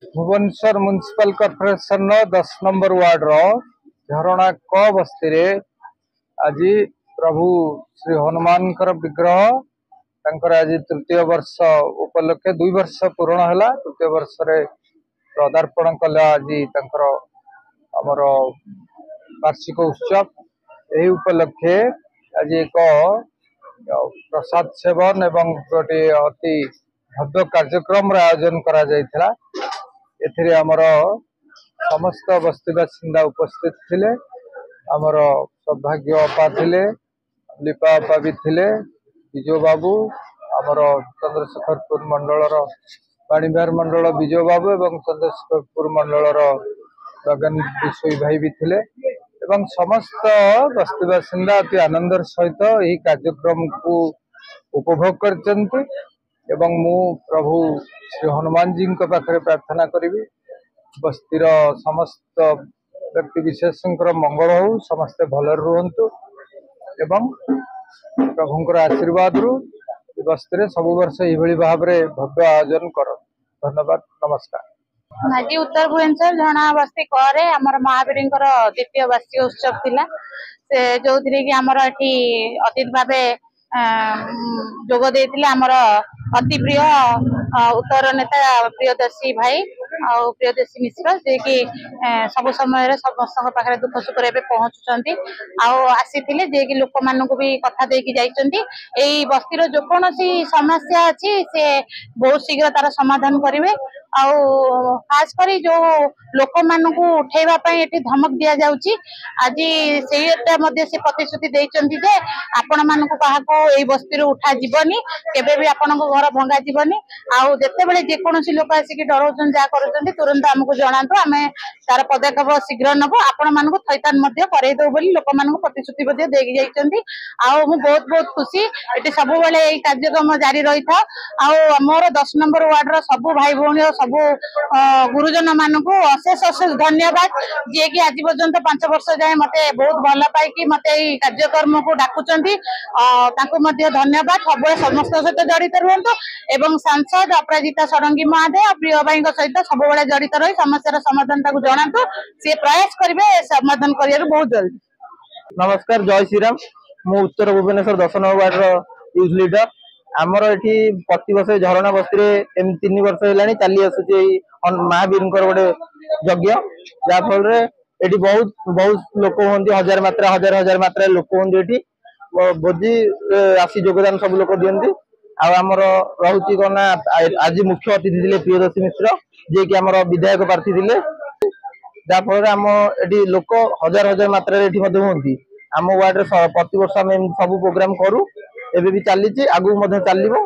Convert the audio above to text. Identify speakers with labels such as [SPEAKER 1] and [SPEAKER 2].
[SPEAKER 1] Bhubaneswar municipal corporation 10 number ward Jharana क बस्ती रे आज प्रभु श्री हनुमान विग्रह आज तृतीय वर्ष उपलक्षे 2 वर्ष पूर्ण है। तृतीय वर्ष रे पदार्पण कला आज आमर वार्षिक उत्सव यही उपलक्षे आज एक प्रसाद सेवन एवं गोटे अति भव्य कार्यक्रम आयोजन करा जायथिला। एथिरे आमर समस्त बस्ती बासिंदा उपस्थित थिले। आमर सौभाग्य अपा थिले, लिपा अपा भी थिले, विजय बाबू आमर चंद्रशेखरपुर मंडल पाणीबार मंडल विजय बाबू एवं चंद्रशेखरपुर मंडल गगन बिशोई भाई भी थिले एवं समस्त बस्ती बासिंदा अति आनंदर सहित यही कार्यक्रम को उपभोग करचंती। एवं मु प्रभु श्री हनुमान जी पाखे प्रार्थना करी बस्तीर समस्त व्यक्ति विशेष मंगल हो, समस्ते भल रुहतु एवं प्रभुंकर आशीर्वाद रु बस्ती सब वर्ष यही भाव में भव्य आयोजन कर। धन्यवाद, नमस्कार।
[SPEAKER 2] आज उत्तर भुवनेश्वर झरणा बस्ती करे आमर महावीर द्वितीय वार्षिक उत्सव थिला से जो थी कि आमर एठी अतिथि भाव जोग देथिले आमर अति प्रिय उत्तर नेता प्रियदर्शी भाई और प्रियदर्शी मिश्र जे कि सब समय समस्त पाखे दुख सुख पहुंचुंट आसी जे कि लोक मान भी कथा देकी जाइछंती। एई बस्तीर जो कौन समस्या अच्छी से बहुत शीघ्र तार समाधान करेंगे। खास करी जो लोक मान उठेवा धमक दि जाउची आज से प्रतिश्रुति देइछंती जे आपण मान क्या बस्ती उठा जीवनी केबे भी आपण घर भंगा जीवनी आउ जेते बेले जे कोनोसी लोक आसिक डराउछन जा करूछंती तुरंत हमको जणांतु आमे तार पदक्षेप शीघ्र नबो आपण मानकु थैतान मध्ये करेइ दो बोली लोक मानकु प्रतिश्रुति मध्ये देगी जाइछंती। आउ मु बहुत बहुत खुशी एटी सब बेले एई कार्यक्रम जारी रही था। आउ मोर 10 नंबर वार्ड रो सब भाई भौणी और सब गुरुजन मानकु अशेष अशेष धन्यवाद जे कि आज पर्यंत 5 वर्ष जाए मते बहुत भल पाई कि मते एई कार्यक्रम को डाकुचंती तांको मध्ये धन्यवाद। सब समस्त सहित जड़ित रुहतु एवं सांसद अपराजिता षडंगी महादे प्रिय भाई सहित सब जड़ित रही समस्या समाधान जनातु सी प्रयास करेंगे समाधान कर बहुत जल्दी।
[SPEAKER 3] नमस्कार, जय श्रीराम। मु उत्तर Bhubaneswar 10 number ward youth leader. आमर ये प्रति वर्ष झरणा बस्ती 3 वर्ष है चली आसूची महावीर गोटे यज्ञ जहाँफल ये बहुत बहुत लोक हूँ, हजार मात्रा हजार मात्रा लोक हूँ। ये भोजी आसी योगदान सब लोक दिखती। आमर रही कौन आज मुख्य अतिथि थे प्रियदर्शी मिश्र जे कि आमर विधायक प्रार्थी थे जहाँफल आम ये लोक हजार हजार मात्रा हूँ। आम वार्ड प्रति वर्ष आम सब प्रोग्राम करूँ एबे भी चली आगू चलो।